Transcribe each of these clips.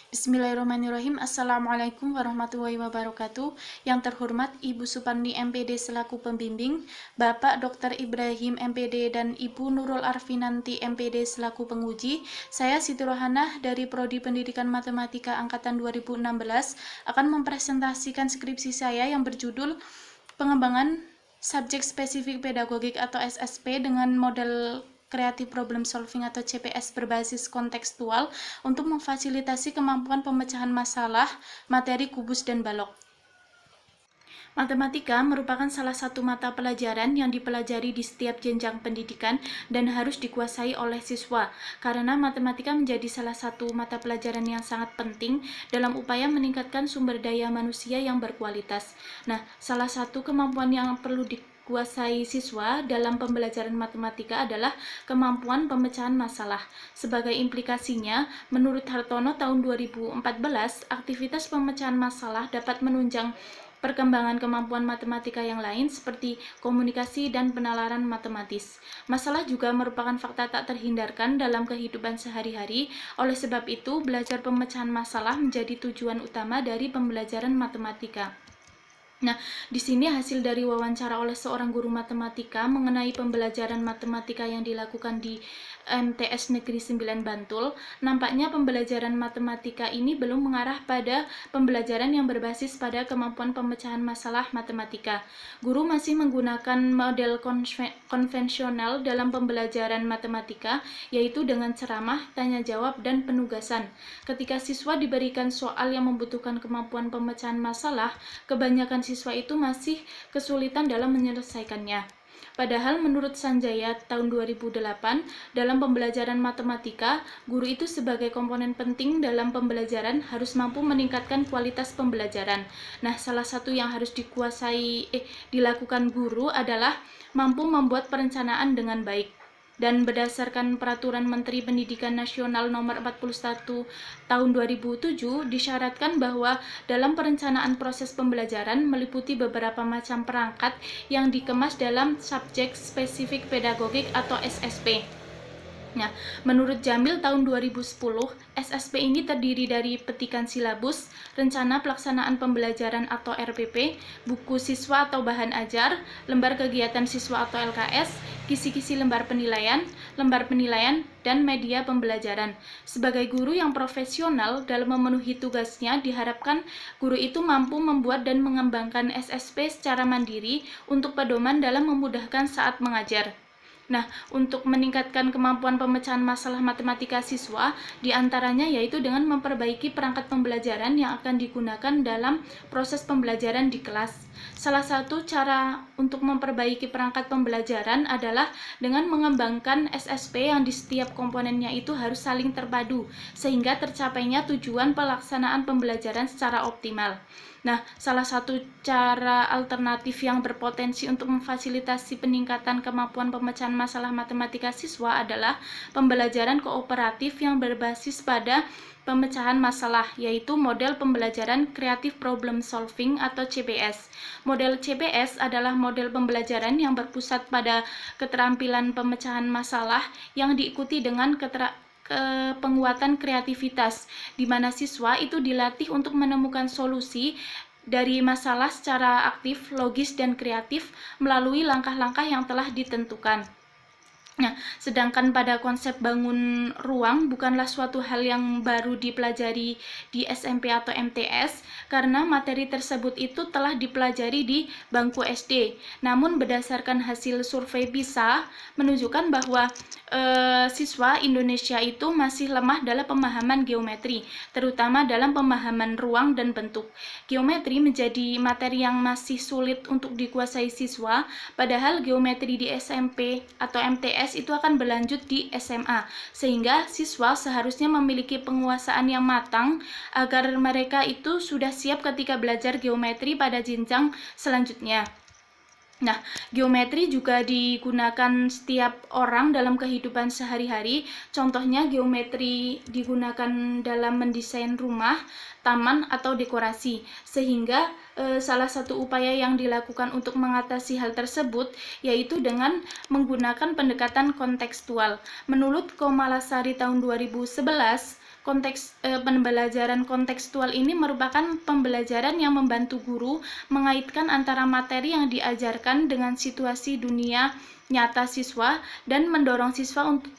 Bismillahirrahmanirrahim. Assalamualaikum warahmatullahi wabarakatuh. Yang terhormat Ibu Supandi MPD selaku pembimbing, Bapak Dr. Ibrahim MPD dan Ibu Nurul Arfinanti MPD selaku penguji. Saya Siti Rohanah dari Prodi Pendidikan Matematika Angkatan 2016 akan mempresentasikan skripsi saya yang berjudul Pengembangan Subjek Spesifik Pedagogik atau SSP dengan model Creative Problem Solving atau CPS berbasis kontekstual untuk memfasilitasi kemampuan pemecahan masalah materi kubus dan balok. Matematika merupakan salah satu mata pelajaran yang dipelajari di setiap jenjang pendidikan dan harus dikuasai oleh siswa, karena matematika menjadi salah satu mata pelajaran yang sangat penting dalam upaya meningkatkan sumber daya manusia yang berkualitas. Nah, salah satu kemampuan yang perlu dikuasai siswa dalam pembelajaran matematika adalah kemampuan pemecahan masalah. Sebagai implikasinya, menurut Hartono tahun 2014, aktivitas pemecahan masalah dapat menunjang perkembangan kemampuan matematika yang lain seperti komunikasi dan penalaran matematis. Masalah juga merupakan fakta tak terhindarkan dalam kehidupan sehari-hari. Oleh sebab itu, belajar pemecahan masalah menjadi tujuan utama dari pembelajaran matematika. Nah, di sini hasil dari wawancara oleh seorang guru matematika mengenai pembelajaran matematika yang dilakukan di MTS Negeri 9 Bantul. Nampaknya pembelajaran matematika ini belum mengarah pada pembelajaran yang berbasis pada kemampuan pemecahan masalah matematika. Guru masih menggunakan model konvensional dalam pembelajaran matematika, yaitu dengan ceramah, tanya jawab, dan penugasan. Ketika siswa diberikan soal yang membutuhkan kemampuan pemecahan masalah, kebanyakan siswa itu masih kesulitan dalam menyelesaikannya. Padahal menurut Sanjaya tahun 2008, dalam pembelajaran matematika, guru itu sebagai komponen penting dalam pembelajaran harus mampu meningkatkan kualitas pembelajaran. Nah, salah satu yang harus dilakukan guru adalah mampu membuat perencanaan dengan baik. Dan berdasarkan Peraturan Menteri Pendidikan Nasional Nomor 41 Tahun 2007 disyaratkan bahwa dalam perencanaan proses pembelajaran meliputi beberapa macam perangkat yang dikemas dalam subjek spesifik pedagogik atau SSP. Nah, menurut Jamil tahun 2010, SSP ini terdiri dari petikan silabus, rencana pelaksanaan pembelajaran atau RPP, buku siswa atau bahan ajar, lembar kegiatan siswa atau LKS, kisi-kisi lembar penilaian, dan media pembelajaran. Sebagai guru yang profesional dalam memenuhi tugasnya, diharapkan guru itu mampu membuat dan mengembangkan SSP secara mandiri untuk pedoman dalam memudahkan saat mengajar. Nah, untuk meningkatkan kemampuan pemecahan masalah matematika siswa, diantaranya yaitu dengan memperbaiki perangkat pembelajaran yang akan digunakan dalam proses pembelajaran di kelas. Salah satu cara untuk memperbaiki perangkat pembelajaran adalah dengan mengembangkan SSP yang di setiap komponennya itu harus saling terpadu, sehingga tercapainya tujuan pelaksanaan pembelajaran secara optimal. Nah, salah satu cara alternatif yang berpotensi untuk memfasilitasi peningkatan kemampuan pemecahan masalah matematika siswa adalah pembelajaran kooperatif yang berbasis pada pemecahan masalah, yaitu model pembelajaran Creative Problem Solving atau CPS. Model CPS adalah model pembelajaran yang berpusat pada keterampilan pemecahan masalah yang diikuti dengan penguatan kreativitas, di mana siswa itu dilatih untuk menemukan solusi dari masalah secara aktif, logis, dan kreatif melalui langkah-langkah yang telah ditentukan. Nah, sedangkan pada konsep bangun ruang bukanlah suatu hal yang baru dipelajari di SMP atau MTS, karena materi tersebut itu telah dipelajari di bangku SD. Namun berdasarkan hasil survei PISA menunjukkan bahwa siswa Indonesia itu masih lemah dalam pemahaman geometri, terutama dalam pemahaman ruang dan bentuk. Geometri menjadi materi yang masih sulit untuk dikuasai siswa, padahal geometri di SMP atau MTS itu akan berlanjut di SMA, sehingga siswa seharusnya memiliki penguasaan yang matang agar mereka itu sudah siap ketika belajar geometri pada jenjang selanjutnya. Nah, geometri juga digunakan setiap orang dalam kehidupan sehari-hari. Contohnya, geometri digunakan dalam mendesain rumah, taman, atau dekorasi. Sehingga salah satu upaya yang dilakukan untuk mengatasi hal tersebut yaitu dengan menggunakan pendekatan kontekstual. Menurut Komalasari tahun 2011, Pembelajaran kontekstual ini merupakan pembelajaran yang membantu guru mengaitkan antara materi yang diajarkan dengan situasi dunia nyata siswa dan mendorong siswa untuk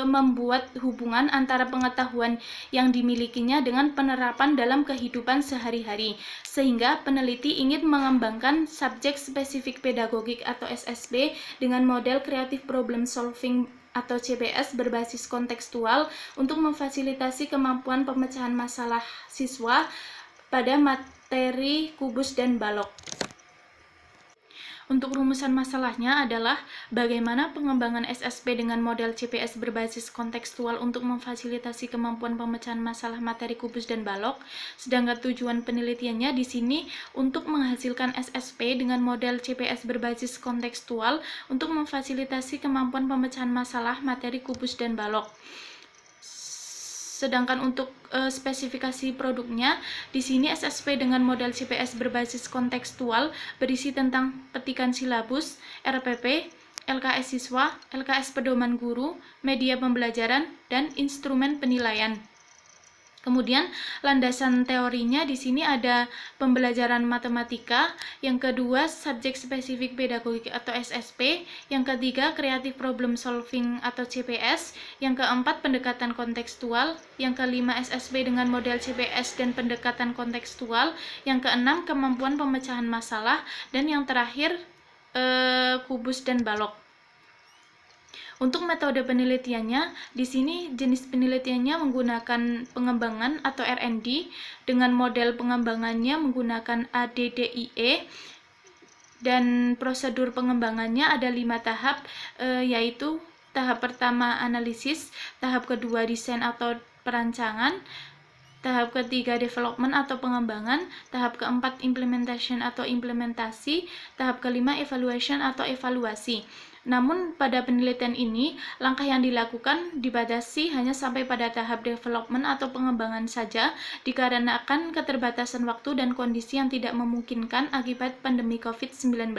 membuat hubungan antara pengetahuan yang dimilikinya dengan penerapan dalam kehidupan sehari-hari. Sehingga peneliti ingin mengembangkan subjek spesifik pedagogik atau SSP dengan model creative problem solving atau CPS berbasis kontekstual untuk memfasilitasi kemampuan pemecahan masalah siswa pada materi kubus dan balok. Untuk rumusan masalahnya adalah bagaimana pengembangan SSP dengan model CPS berbasis kontekstual untuk memfasilitasi kemampuan pemecahan masalah materi kubus dan balok. Sedangkan tujuan penelitiannya di sini untuk menghasilkan SSP dengan model CPS berbasis kontekstual untuk memfasilitasi kemampuan pemecahan masalah materi kubus dan balok. Sedangkan untuk spesifikasi produknya, di sini SSP dengan model CPS berbasis kontekstual berisi tentang petikan silabus, RPP, LKS siswa, LKS pedoman guru, media pembelajaran, dan instrumen penilaian. Kemudian landasan teorinya di sini ada pembelajaran matematika, yang kedua subjek spesifik pedagogik atau SSP, yang ketiga creative problem solving atau CPS, yang keempat pendekatan kontekstual, yang kelima SSP dengan model CPS dan pendekatan kontekstual, yang keenam kemampuan pemecahan masalah, dan yang terakhir kubus dan balok. Untuk metode penelitiannya, di sini jenis penelitiannya menggunakan pengembangan atau R&D dengan model pengembangannya menggunakan ADDIE, dan prosedur pengembangannya ada 5 tahap, yaitu tahap pertama analisis, tahap kedua desain atau perancangan, tahap ketiga development atau pengembangan, tahap keempat implementation atau implementasi, tahap kelima evaluation atau evaluasi. Namun pada penelitian ini, langkah yang dilakukan dibatasi hanya sampai pada tahap development atau pengembangan saja, dikarenakan keterbatasan waktu dan kondisi yang tidak memungkinkan akibat pandemi COVID-19.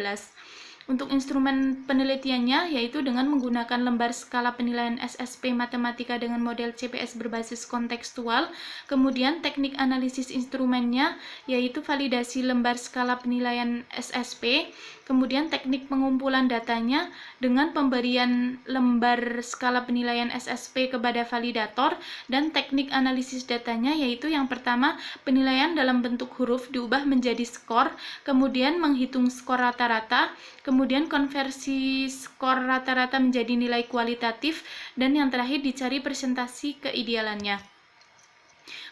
Untuk instrumen penelitiannya yaitu dengan menggunakan lembar skala penilaian SSP matematika dengan model CPS berbasis kontekstual, kemudian teknik analisis instrumennya yaitu validasi lembar skala penilaian SSP, kemudian teknik pengumpulan datanya dengan pemberian lembar skala penilaian SSP kepada validator, dan teknik analisis datanya yaitu yang pertama penilaian dalam bentuk huruf diubah menjadi skor, kemudian menghitung skor rata-rata, kemudian konversi skor rata-rata menjadi nilai kualitatif, dan yang terakhir dicari presentasi keidealannya.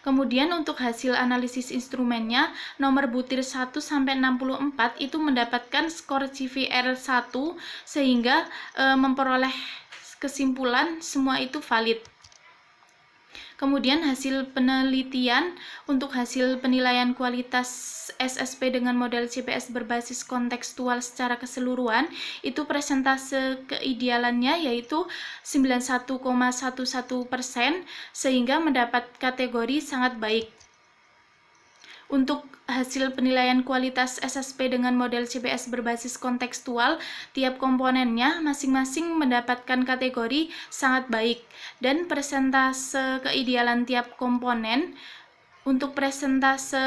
Kemudian untuk hasil analisis instrumennya, nomor butir 1 sampai 64 itu mendapatkan skor CVR 1 sehingga memperoleh kesimpulan semua itu valid. Kemudian hasil penelitian untuk hasil penilaian kualitas SSP dengan model CPS berbasis kontekstual secara keseluruhan itu presentase keidealannya yaitu 91,11% sehingga mendapat kategori sangat baik. Untuk hasil penilaian kualitas SSP dengan model CPS berbasis kontekstual, tiap komponennya masing-masing mendapatkan kategori sangat baik, dan persentase keidealan tiap komponen untuk persentase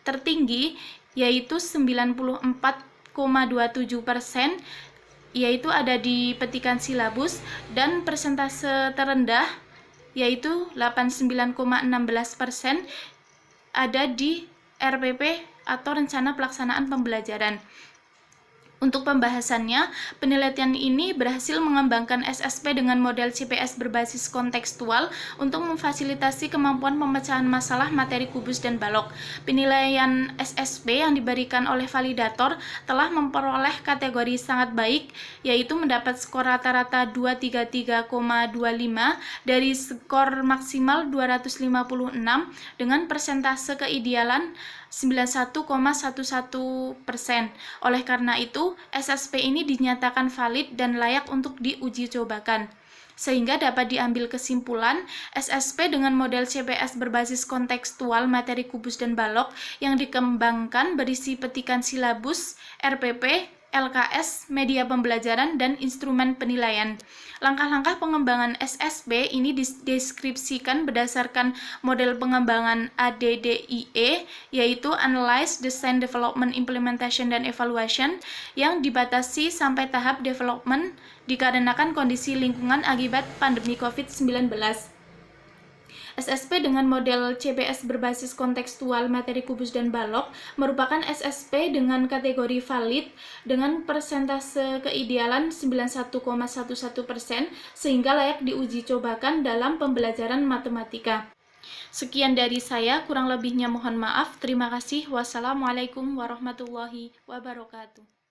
tertinggi yaitu 94,27%, yaitu ada di petikan silabus, dan persentase terendah yaitu 89,16% ada di RPP atau rencana pelaksanaan pembelajaran. Untuk pembahasannya, penelitian ini berhasil mengembangkan SSP dengan model CPS berbasis kontekstual untuk memfasilitasi kemampuan pemecahan masalah materi kubus dan balok. Penilaian SSP yang diberikan oleh validator telah memperoleh kategori sangat baik, yaitu mendapat skor rata-rata 233,25 dari skor maksimal 256 dengan persentase keidealan 91,11%. Oleh karena itu, SSP ini dinyatakan valid dan layak untuk diuji cobakan. Sehingga dapat diambil kesimpulan, SSP dengan model CPS berbasis kontekstual materi kubus dan balok yang dikembangkan berisi petikan silabus, RPP, LKS, media pembelajaran, dan instrumen penilaian. Langkah-langkah pengembangan SSB ini dideskripsikan berdasarkan model pengembangan ADDIE, yaitu Analyze, Design, Development, Implementation, dan Evaluation, yang dibatasi sampai tahap development dikarenakan kondisi lingkungan akibat pandemi COVID-19. SSP dengan model CBS berbasis kontekstual, materi kubus, dan balok merupakan SSP dengan kategori valid dengan persentase keidealan 91,11% sehingga layak diuji cobakan dalam pembelajaran matematika. Sekian dari saya, kurang lebihnya mohon maaf. Terima kasih. Wassalamualaikum warahmatullahi wabarakatuh.